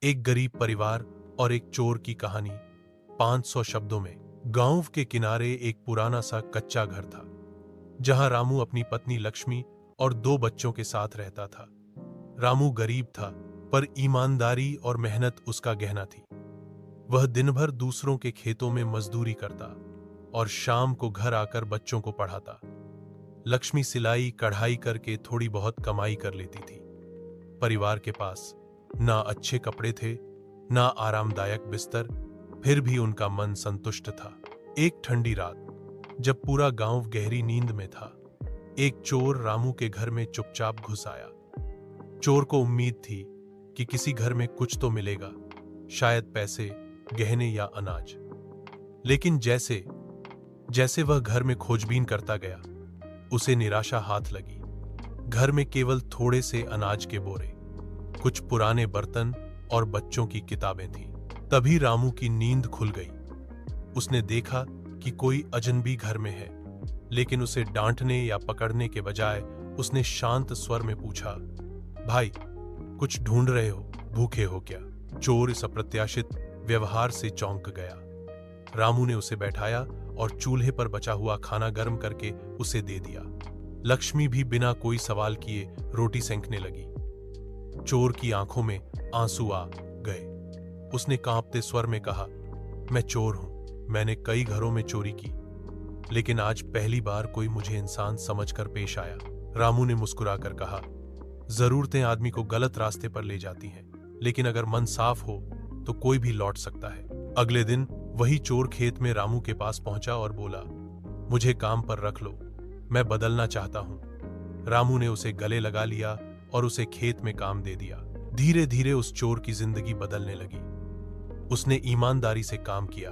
एक गरीब परिवार और एक चोर की कहानी। 500 शब्दों में। गांव के किनारे एक पुराना सा कच्चा घर था, जहां रामू अपनी पत्नी लक्ष्मी और 2 बच्चों के साथ रहता था। रामू गरीब था, पर ईमानदारी और मेहनत उसका गहना थी। वह दिन भर दूसरों के खेतों में मजदूरी करता और शाम को घर आकर बच्चों को पढ़ाता। लक्ष्मी सिलाई कढ़ाई करके थोड़ी बहुत कमाई कर लेती थी। परिवार के पास ना अच्छे कपड़े थे, ना आरामदायक बिस्तर, फिर भी उनका मन संतुष्ट था। एक ठंडी रात, जब पूरा गांव गहरी नींद में था, एक चोर रामू के घर में चुपचाप घुस आया। चोर को उम्मीद थी कि किसी घर में कुछ तो मिलेगा, शायद पैसे, गहने या अनाज। लेकिन जैसे जैसे वह घर में खोजबीन करता गया, उसे निराशा हाथ लगी। घर में केवल थोड़े से अनाज के बोरे, कुछ पुराने बर्तन और बच्चों की किताबें थीं। तभी रामू की नींद खुल गई। उसने देखा कि कोई अजनबी घर में है, लेकिन उसे डांटने या पकड़ने के बजाय उसने शांत स्वर में पूछा, भाई, कुछ ढूंढ रहे हो? भूखे हो क्या? चोर इस अप्रत्याशित व्यवहार से चौंक गया। रामू ने उसे बैठाया और चूल्हे पर बचा हुआ खाना गर्म करके उसे दे दिया। लक्ष्मी भी बिना कोई सवाल किए रोटी सेंकने लगी। चोर की आंखों में आंसू आ गए। उसने कांपते स्वर में कहा, मैं चोर हूं, मैंने कई घरों में चोरी की, लेकिन आज पहली बार कोई मुझे इंसान समझकर पेश आया। रामू ने मुस्कुराकर कहा, जरूरतें आदमी को गलत रास्ते पर ले जाती हैं, लेकिन अगर मन साफ हो तो कोई भी लौट सकता है। अगले दिन वही चोर खेत में रामू के पास पहुंचा और बोला, मुझे काम पर रख लो, मैं बदलना चाहता हूं। रामू ने उसे गले लगा लिया और उसे खेत में काम दे दिया। धीरे धीरे उस चोर की जिंदगी बदलने लगी। उसने ईमानदारी से काम किया,